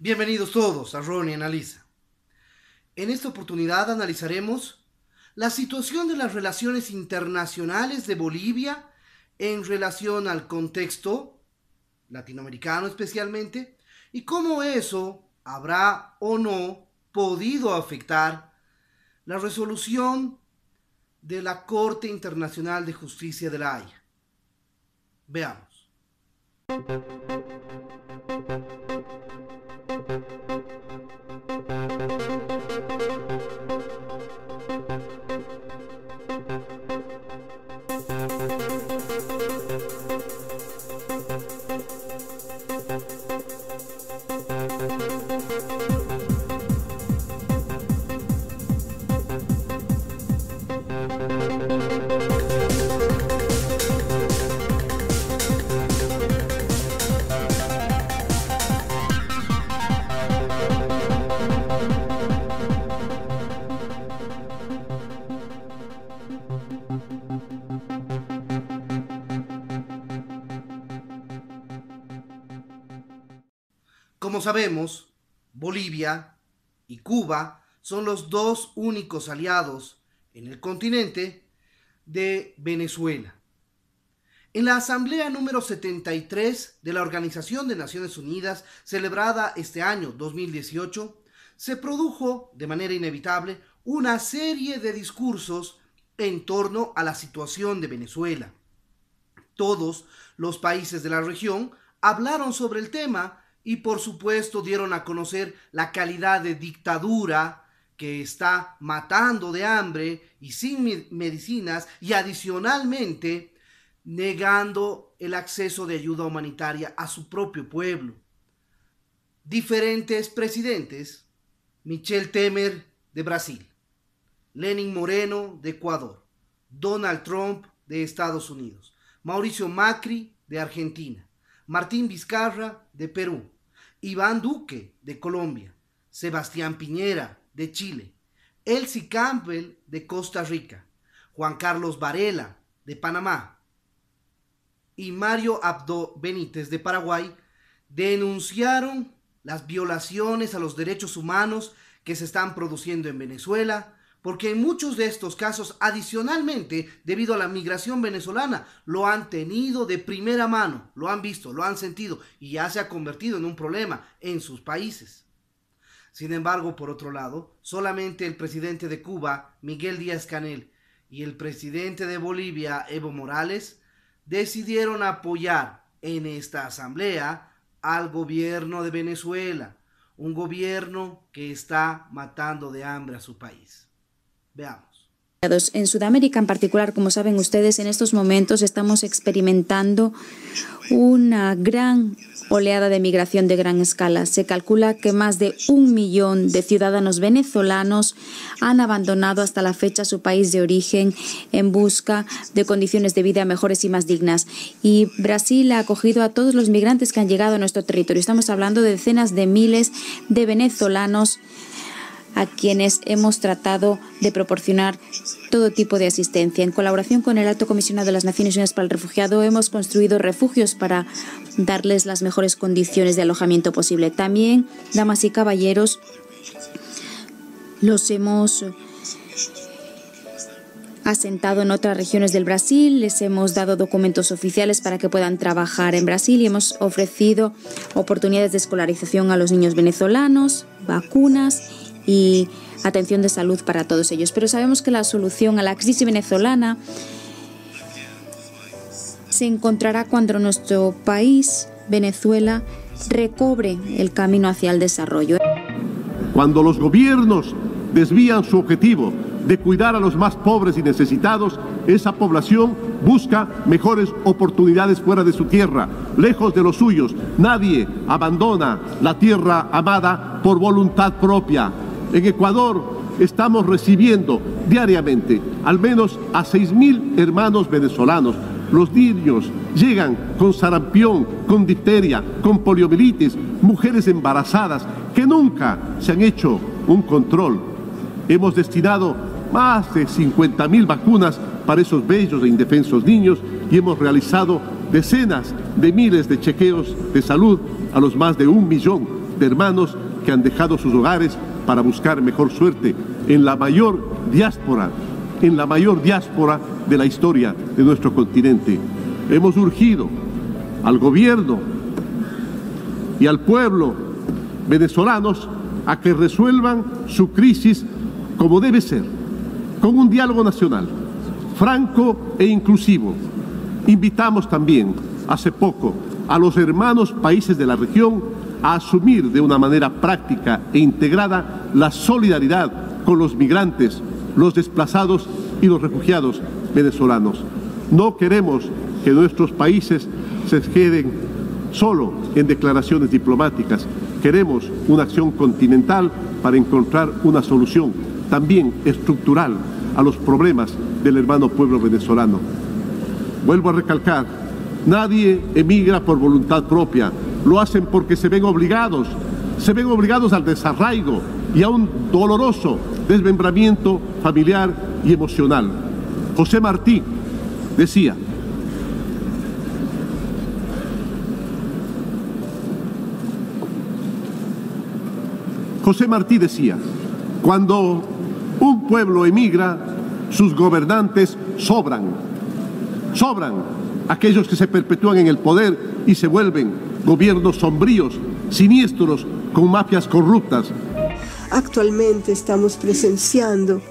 Bienvenidos todos a Ronnie Analiza. En esta oportunidad analizaremos la situación de las relaciones internacionales de Bolivia en relación al contexto latinoamericano especialmente y cómo eso habrá o no podido afectar la resolución de la Corte Internacional de Justicia de La Haya. Veamos. Como sabemos, Bolivia y Cuba son los dos únicos aliados en el continente de Venezuela. En la Asamblea número 73 de la Organización de Naciones Unidas, celebrada este año 2018, se produjo de manera inevitable una serie de discursos en torno a la situación de Venezuela. Todos los países de la región hablaron sobre el tema y por supuesto dieron a conocer la calidad de dictadura que está matando de hambre y sin medicinas y adicionalmente negando el acceso de ayuda humanitaria a su propio pueblo. Diferentes presidentes, Michel Temer de Brasil, Lenín Moreno de Ecuador, Donald Trump de Estados Unidos, Mauricio Macri de Argentina, Martín Vizcarra de Perú, Iván Duque de Colombia, Sebastián Piñera de Chile, Elsie Campbell de Costa Rica, Juan Carlos Varela de Panamá y Mario Abdo Benítez de Paraguay denunciaron las violaciones a los derechos humanos que se están produciendo en Venezuela, porque en muchos de estos casos, adicionalmente, debido a la migración venezolana, lo han tenido de primera mano, lo han visto, lo han sentido y ya se ha convertido en un problema en sus países. Sin embargo, por otro lado, solamente el presidente de Cuba, Miguel Díaz-Canel, y el presidente de Bolivia, Evo Morales, decidieron apoyar en esta asamblea al gobierno de Venezuela, un gobierno que está matando de hambre a su país. Veamos. En Sudamérica en particular, como saben ustedes, en estos momentos estamos experimentando una gran oleada de migración de gran escala. Se calcula que más de 1 millón de ciudadanos venezolanos han abandonado hasta la fecha su país de origen en busca de condiciones de vida mejores y más dignas. Y Brasil ha acogido a todos los migrantes que han llegado a nuestro territorio. Estamos hablando de decenas de miles de venezolanos a quienes hemos tratado de proporcionar todo tipo de asistencia. En colaboración con el Alto Comisionado de las Naciones Unidas para el Refugiado, hemos construido refugios para darles las mejores condiciones de alojamiento posible. También, damas y caballeros, los hemos asentado en otras regiones del Brasil, les hemos dado documentos oficiales para que puedan trabajar en Brasil y hemos ofrecido oportunidades de escolarización a los niños venezolanos, vacunas y atención de salud para todos ellos. Pero sabemos que la solución a la crisis venezolana se encontrará cuando nuestro país, Venezuela, recobre el camino hacia el desarrollo. Cuando los gobiernos desvían su objetivo de cuidar a los más pobres y necesitados, esa población busca mejores oportunidades fuera de su tierra, lejos de los suyos. Nadie abandona la tierra amada por voluntad propia. En Ecuador estamos recibiendo diariamente al menos a 6.000 hermanos venezolanos. Los niños llegan con sarampión, con difteria, con poliomielitis, mujeres embarazadas que nunca se han hecho un control. Hemos destinado más de 50.000 vacunas para esos bellos e indefensos niños y hemos realizado decenas de miles de chequeos de salud a los más de 1 millón de hermanos que han dejado sus hogares para buscar mejor suerte en la mayor diáspora de la historia de nuestro continente. Hemos urgido al gobierno y al pueblo venezolanos a que resuelvan su crisis como debe ser, con un diálogo nacional, franco e inclusivo. Invitamos también, hace poco, a los hermanos países de la región a asumir de una manera práctica e integrada la solidaridad con los migrantes, los desplazados y los refugiados venezolanos. No queremos que nuestros países se queden solo en declaraciones diplomáticas. Queremos una acción continental para encontrar una solución también estructural a los problemas del hermano pueblo venezolano. Vuelvo a recalcar, nadie emigra por voluntad propia, lo hacen porque se ven obligados al desarraigo y a un doloroso desmembramiento familiar y emocional. José Martí decía: cuando un pueblo emigra, sus gobernantes sobran aquellos que se perpetúan en el poder y se vuelven gobiernos sombríos, siniestros, con mafias corruptas. Actualmente estamos presenciando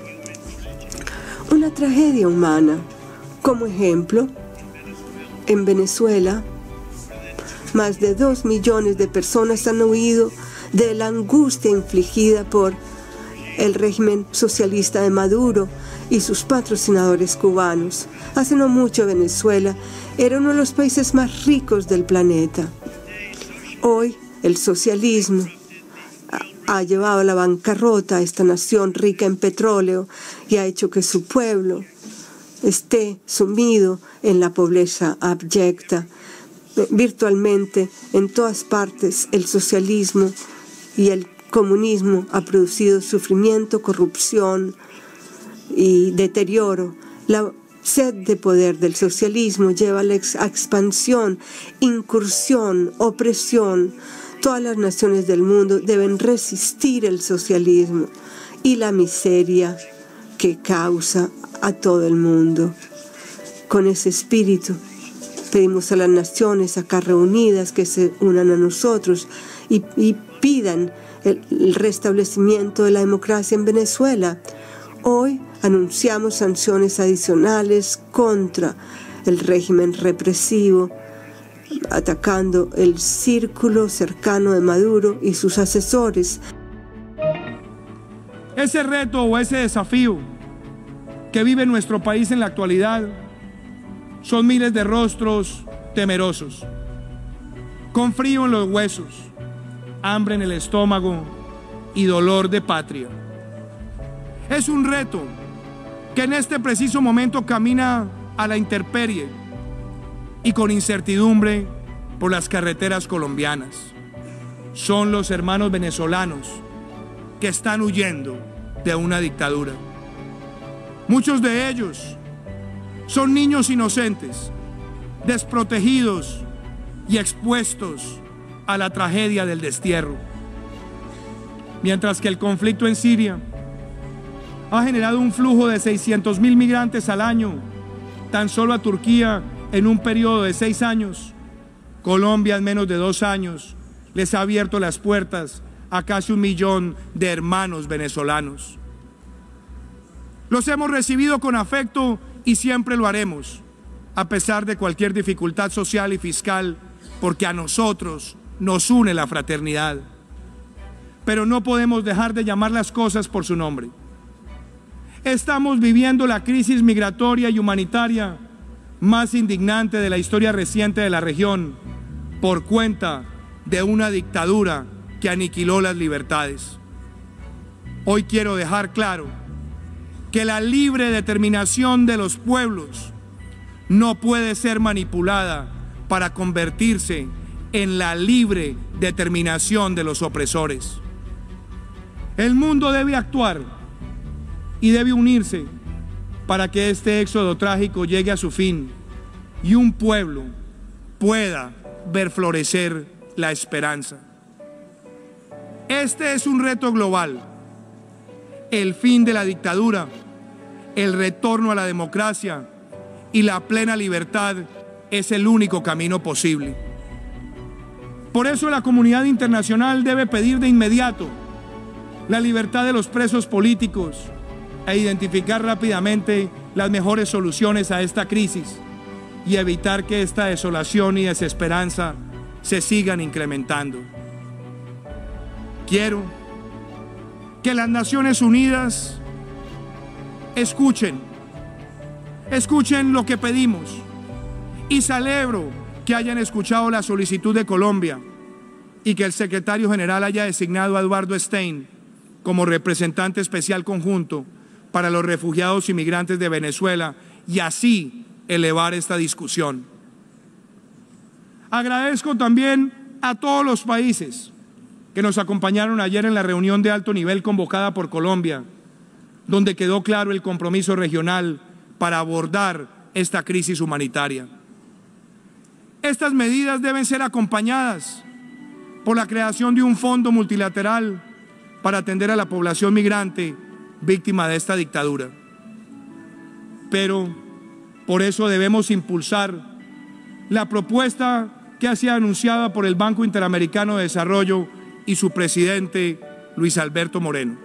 una tragedia humana. Como ejemplo, en Venezuela, más de 2 millones de personas han huido de la angustia infligida por el régimen socialista de Maduro y sus patrocinadores cubanos. Hace no mucho Venezuela era uno de los países más ricos del planeta. Hoy el socialismo ha llevado a la bancarrota a esta nación rica en petróleo y ha hecho que su pueblo esté sumido en la pobreza abyecta. Virtualmente en todas partes el socialismo y el comunismo ha producido sufrimiento, corrupción y deterioro. La sed de poder del socialismo lleva a la expansión, incursión, opresión. Todas las naciones del mundo deben resistir el socialismo y la miseria que causa a todo el mundo. Con ese espíritu pedimos a las naciones acá reunidas que se unan a nosotros y pidan el restablecimiento de la democracia en Venezuela. Hoy anunciamos sanciones adicionales contra el régimen represivo, atacando el círculo cercano de Maduro y sus asesores. Ese reto o ese desafío que vive nuestro país en la actualidad son miles de rostros temerosos, con frío en los huesos, hambre en el estómago y dolor de patria. Es un reto que en este preciso momento camina a la intemperie y con incertidumbre por las carreteras colombianas. Son los hermanos venezolanos que están huyendo de una dictadura. Muchos de ellos son niños inocentes, desprotegidos y expuestos a la tragedia del destierro. Mientras que el conflicto en Siria ha generado un flujo de 600.000 migrantes al año, tan solo a Turquía en un periodo de 6 años, Colombia en menos de 2 años les ha abierto las puertas a casi 1 millón de hermanos venezolanos. Los hemos recibido con afecto y siempre lo haremos, a pesar de cualquier dificultad social y fiscal, porque a nosotros nos une la fraternidad. Pero no podemos dejar de llamar las cosas por su nombre. Estamos viviendo la crisis migratoria y humanitaria más indignante de la historia reciente de la región, por cuenta de una dictadura que aniquiló las libertades. Hoy quiero dejar claro que la libre determinación de los pueblos no puede ser manipulada para convertirse en la libre determinación de los opresores. El mundo debe actuar y debe unirse para que este éxodo trágico llegue a su fin y un pueblo pueda ver florecer la esperanza. Este es un reto global. El fin de la dictadura, el retorno a la democracia y la plena libertad es el único camino posible. Por eso la comunidad internacional debe pedir de inmediato la libertad de los presos políticos e identificar rápidamente las mejores soluciones a esta crisis y evitar que esta desolación y desesperanza se sigan incrementando. Quiero que las Naciones Unidas escuchen lo que pedimos, y celebro que hayan escuchado la solicitud de Colombia y que el secretario general haya designado a Eduardo Stein como representante especial conjunto para los refugiados y migrantes de Venezuela y así elevar esta discusión. Agradezco también a todos los países que nos acompañaron ayer en la reunión de alto nivel convocada por Colombia, donde quedó claro el compromiso regional para abordar esta crisis humanitaria. Estas medidas deben ser acompañadas por la creación de un fondo multilateral para atender a la población migrante víctima de esta dictadura. Pero por eso debemos impulsar la propuesta que ha sido anunciada por el Banco Interamericano de Desarrollo y su presidente, Luis Alberto Moreno.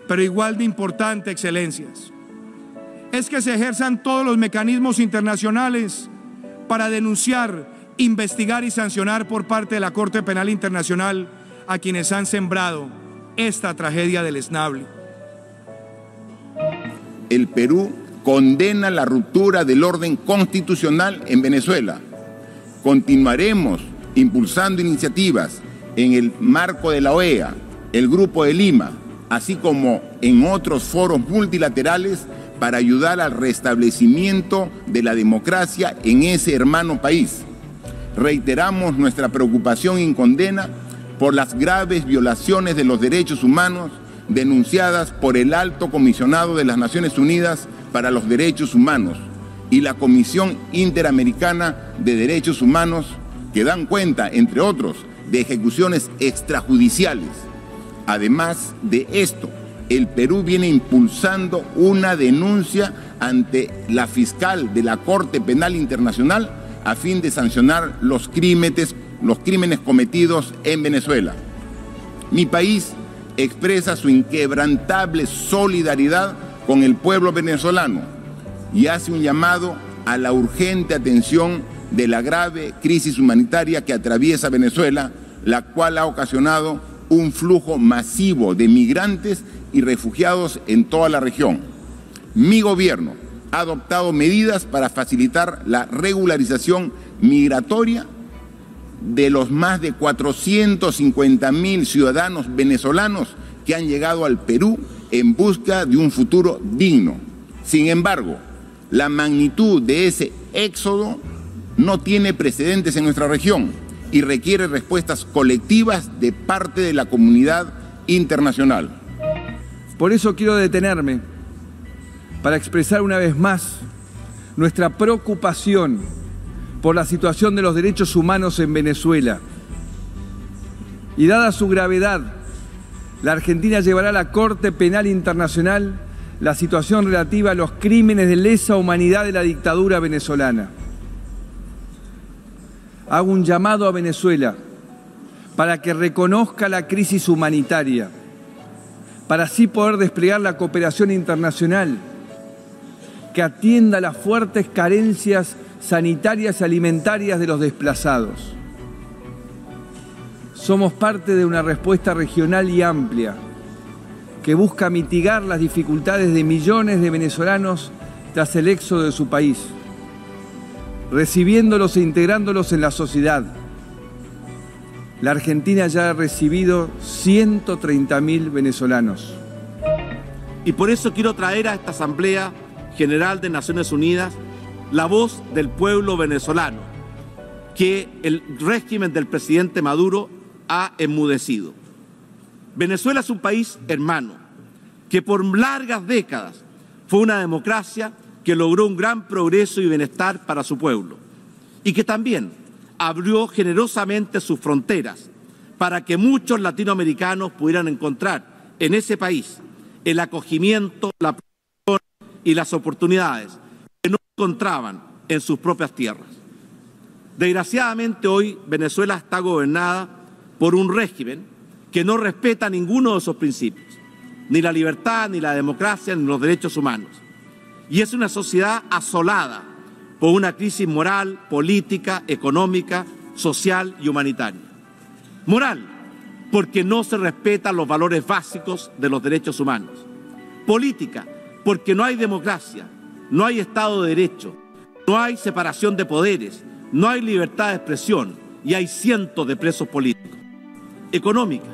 Pero igual de importante, excelencias, es que se ejerzan todos los mecanismos internacionales para denunciar, investigar y sancionar por parte de la Corte Penal Internacional a quienes han sembrado esta tragedia deleznable. El Perú condena la ruptura del orden constitucional en Venezuela. Continuaremos impulsando iniciativas en el marco de la OEA, el Grupo de Lima, así como en otros foros multilaterales para ayudar al restablecimiento de la democracia en ese hermano país. Reiteramos nuestra preocupación y condena por las graves violaciones de los derechos humanos denunciadas por el Alto Comisionado de las Naciones Unidas para los Derechos Humanos y la Comisión Interamericana de Derechos Humanos, que dan cuenta, entre otros, de ejecuciones extrajudiciales. Además de esto, el Perú viene impulsando una denuncia ante la fiscal de la Corte Penal Internacional a fin de sancionar los crímenes cometidos en Venezuela. Mi país expresa su inquebrantable solidaridad con el pueblo venezolano y hace un llamado a la urgente atención de la grave crisis humanitaria que atraviesa Venezuela, la cual ha ocasionado un flujo masivo de migrantes y refugiados en toda la región. Mi gobierno ha adoptado medidas para facilitar la regularización migratoria de los más de 450.000 ciudadanos venezolanos que han llegado al Perú en busca de un futuro digno. Sin embargo, la magnitud de ese éxodo no tiene precedentes en nuestra región y requiere respuestas colectivas de parte de la comunidad internacional. Por eso quiero detenerme para expresar una vez más nuestra preocupación por la situación de los derechos humanos en Venezuela. Y dada su gravedad, la Argentina llevará a la Corte Penal Internacional la situación relativa a los crímenes de lesa humanidad de la dictadura venezolana. Hago un llamado a Venezuela para que reconozca la crisis humanitaria, para así poder desplegar la cooperación internacional que atienda las fuertes carencias sanitarias y alimentarias de los desplazados. Somos parte de una respuesta regional y amplia que busca mitigar las dificultades de millones de venezolanos tras el éxodo de su país, recibiéndolos e integrándolos en la sociedad. La Argentina ya ha recibido 130.000 venezolanos. Y por eso quiero traer a esta Asamblea General de Naciones Unidas la voz del pueblo venezolano, que el régimen del presidente Maduro ha enmudecido. Venezuela es un país hermano, que por largas décadas fue una democracia que logró un gran progreso y bienestar para su pueblo, y que también abrió generosamente sus fronteras para que muchos latinoamericanos pudieran encontrar en ese país el acogimiento, la protección y las oportunidades que no encontraban en sus propias tierras. Desgraciadamente hoy Venezuela está gobernada por un régimen que no respeta ninguno de esos principios, ni la libertad, ni la democracia, ni los derechos humanos. Y es una sociedad asolada por una crisis moral, política, económica, social y humanitaria. Moral, porque no se respetan los valores básicos de los derechos humanos. Política, porque no hay democracia, no hay Estado de Derecho, no hay separación de poderes, no hay libertad de expresión y hay cientos de presos políticos. Económica,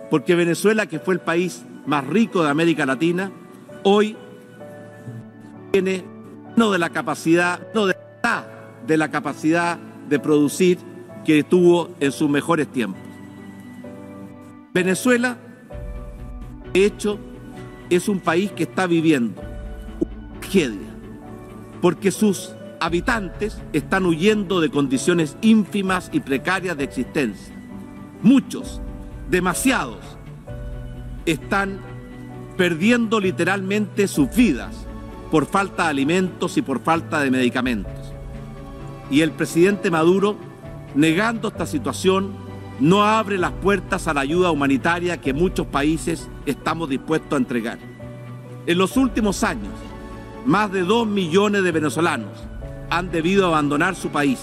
porque Venezuela, que fue el país más rico de América Latina, hoy tiene no de la capacidad de producir que tuvo en sus mejores tiempos. Venezuela, de hecho, es un país que está viviendo una tragedia, porque sus habitantes están huyendo de condiciones ínfimas y precarias de existencia. Muchos, demasiados, están perdiendo literalmente sus vidas por falta de alimentos y por falta de medicamentos. Y el presidente Maduro, negando esta situación, no abre las puertas a la ayuda humanitaria que muchos países estamos dispuestos a entregar. En los últimos años, más de 2 millones de venezolanos han debido abandonar su país,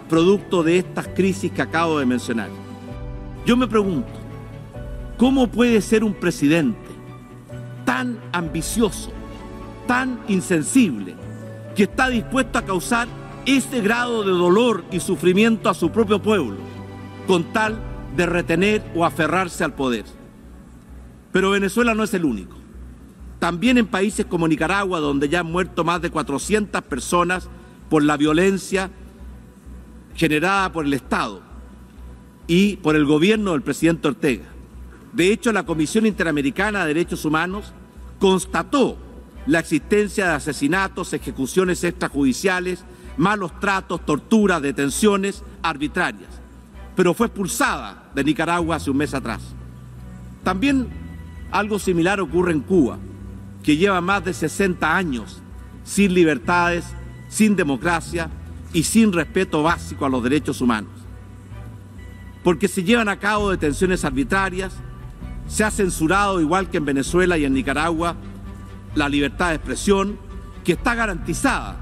producto de estas crisis que acabo de mencionar. Yo me pregunto, ¿cómo puede ser un presidente tan ambicioso, tan insensible, que está dispuesto a causar ese grado de dolor y sufrimiento a su propio pueblo, con tal de retener o aferrarse al poder? Pero Venezuela no es el único. También en países como Nicaragua, donde ya han muerto más de 400 personas por la violencia generada por el Estado y por el gobierno del presidente Ortega. De hecho, la Comisión Interamericana de Derechos Humanos constató la existencia de asesinatos, ejecuciones extrajudiciales, malos tratos, torturas, detenciones arbitrarias, pero fue expulsada de Nicaragua hace un mes atrás. También algo similar ocurre en Cuba, que lleva más de 60 años sin libertades, sin democracia y sin respeto básico a los derechos humanos. Porque se llevan a cabo detenciones arbitrarias, se ha censurado, igual que en Venezuela y en Nicaragua, la libertad de expresión, que está garantizada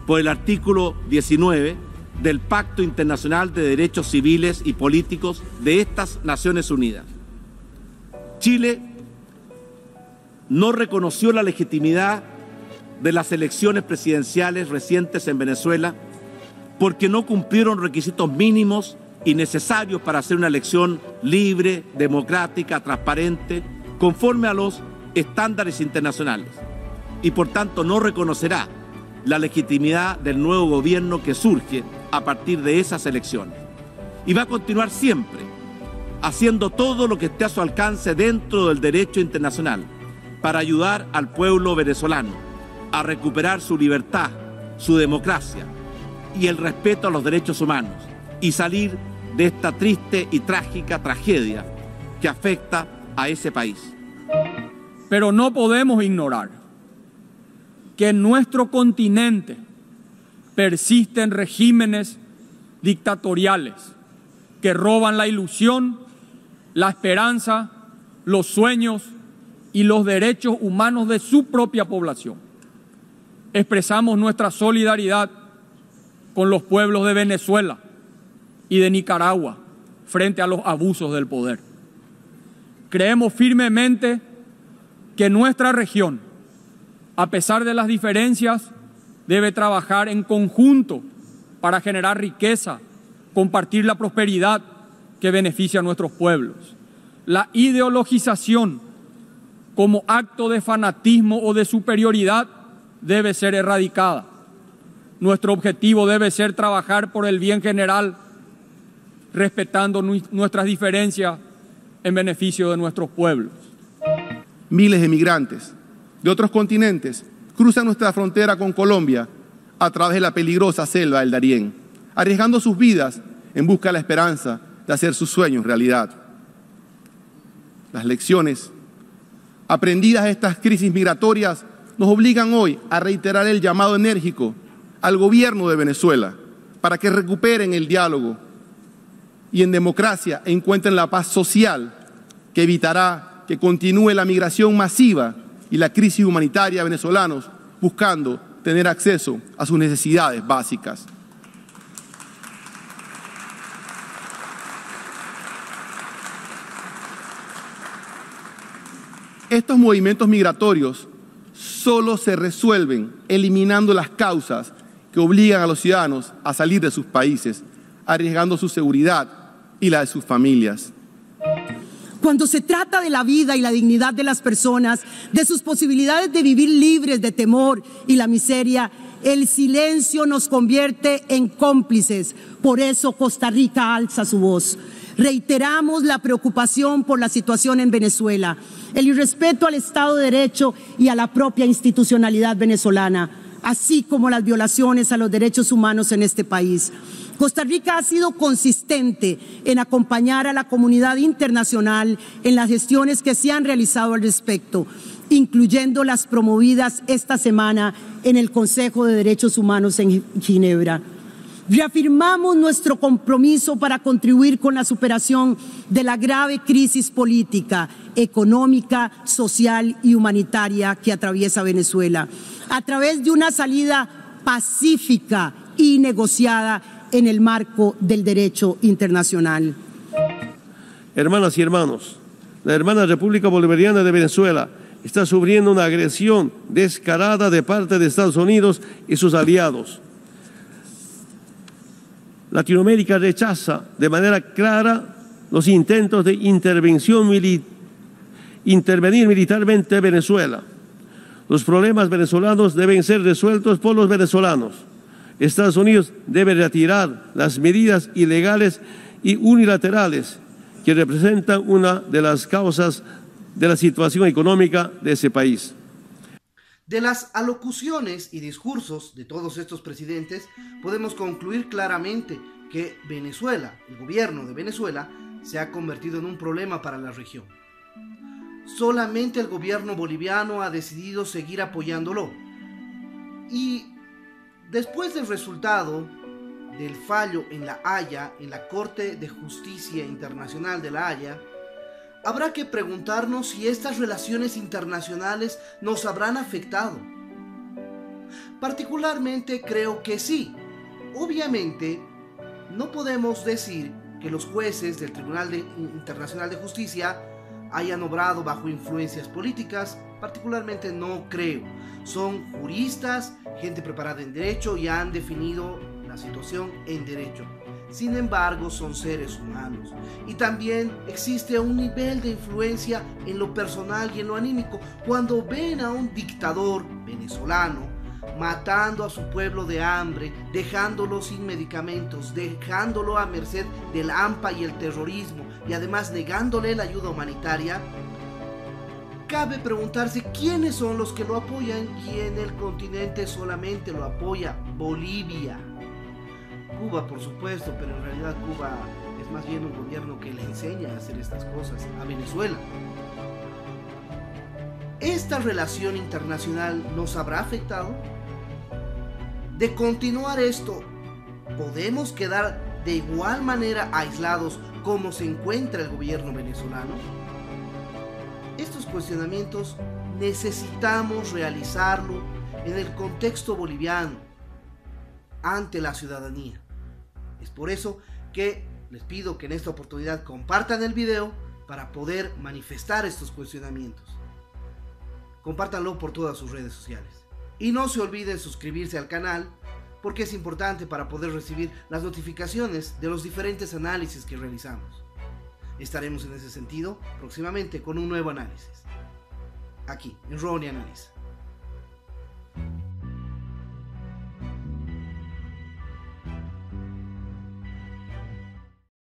por el artículo 19 del Pacto Internacional de Derechos Civiles y Políticos de estas Naciones Unidas. Chile no reconoció la legitimidad de las elecciones presidenciales recientes en Venezuela porque no cumplieron requisitos mínimos y necesarios para hacer una elección libre, democrática, transparente, conforme a los estándares internacionales, y por tanto no reconocerá la legitimidad del nuevo gobierno que surge a partir de esas elecciones. Y va a continuar siempre haciendo todo lo que esté a su alcance dentro del derecho internacional para ayudar al pueblo venezolano a recuperar su libertad, su democracia y el respeto a los derechos humanos y salir de esta triste y trágica tragedia que afecta a ese país. Pero no podemos ignorar que en nuestro continente persisten regímenes dictatoriales que roban la ilusión, la esperanza, los sueños y los derechos humanos de su propia población. Expresamos nuestra solidaridad con los pueblos de Venezuela y de Nicaragua frente a los abusos del poder. Creemos firmemente que nuestra región, a pesar de las diferencias, debe trabajar en conjunto para generar riqueza, compartir la prosperidad que beneficia a nuestros pueblos. La ideologización como acto de fanatismo o de superioridad debe ser erradicada. Nuestro objetivo debe ser trabajar por el bien general, respetando nuestras diferencias en beneficio de nuestros pueblos. Miles de migrantes de otros continentes cruzan nuestra frontera con Colombia a través de la peligrosa selva del Darién, arriesgando sus vidas en busca de la esperanza de hacer sus sueños realidad. Las lecciones aprendidas de estas crisis migratorias nos obligan hoy a reiterar el llamado enérgico al gobierno de Venezuela para que recuperen el diálogo y en democracia encuentren la paz social que evitará que continúe la migración masiva y la crisis humanitaria de venezolanos buscando tener acceso a sus necesidades básicas. Estos movimientos migratorios solo se resuelven eliminando las causas que obligan a los ciudadanos a salir de sus países, arriesgando su seguridad y la de sus familias. Cuando se trata de la vida y la dignidad de las personas, de sus posibilidades de vivir libres de temor y la miseria, el silencio nos convierte en cómplices. Por eso Costa Rica alza su voz. Reiteramos la preocupación por la situación en Venezuela, el irrespeto al Estado de Derecho y a la propia institucionalidad venezolana, así como las violaciones a los derechos humanos en este país. Costa Rica ha sido consistente en acompañar a la comunidad internacional en las gestiones que se han realizado al respecto, incluyendo las promovidas esta semana en el Consejo de Derechos Humanos en Ginebra. Reafirmamos nuestro compromiso para contribuir con la superación de la grave crisis política, económica, social y humanitaria que atraviesa Venezuela, a través de una salida pacífica y negociada en el marco del derecho internacional. Hermanas y hermanos, la hermana República Bolivariana de Venezuela está sufriendo una agresión descarada de parte de Estados Unidos y sus aliados. Latinoamérica rechaza de manera clara los intentos de intervenir militarmente en Venezuela. Los problemas venezolanos deben ser resueltos por los venezolanos. Estados Unidos debe retirar las medidas ilegales y unilaterales que representan una de las causas de la situación económica de ese país. De las alocuciones y discursos de todos estos presidentes, podemos concluir claramente que Venezuela, el gobierno de Venezuela, se ha convertido en un problema para la región. Solamente el gobierno boliviano ha decidido seguir apoyándolo. Y después del resultado del fallo en La Haya, en la Corte de Justicia Internacional de La Haya, habrá que preguntarnos si estas relaciones internacionales nos habrán afectado. Particularmente creo que sí. Obviamente, no podemos decir que los jueces del Tribunal Internacional de Justicia hayan obrado bajo influencias políticas. Particularmente no creo. Son juristas, gente preparada en derecho y han definido la situación en derecho. Sin embargo, son seres humanos y también existe un nivel de influencia en lo personal y en lo anímico. Cuando ven a un dictador venezolano matando a su pueblo de hambre, dejándolo sin medicamentos, dejándolo a merced del AMPA y el terrorismo y además negándole la ayuda humanitaria, cabe preguntarse quiénes son los que lo apoyan y en el continente solamente lo apoya Bolivia. Cuba, por supuesto, pero en realidad Cuba es más bien un gobierno que le enseña a hacer estas cosas a Venezuela. ¿Esta relación internacional nos habrá afectado? De continuar esto, ¿podemos quedar de igual manera aislados como se encuentra el gobierno venezolano? Estos cuestionamientos necesitamos realizarlo en el contexto boliviano, ante la ciudadanía. Es por eso que les pido que en esta oportunidad compartan el video para poder manifestar estos cuestionamientos. Compártanlo por todas sus redes sociales. Y no se olviden suscribirse al canal porque es importante para poder recibir las notificaciones de los diferentes análisis que realizamos. Estaremos en ese sentido próximamente con un nuevo análisis. Aquí, en Ronnie Analiza.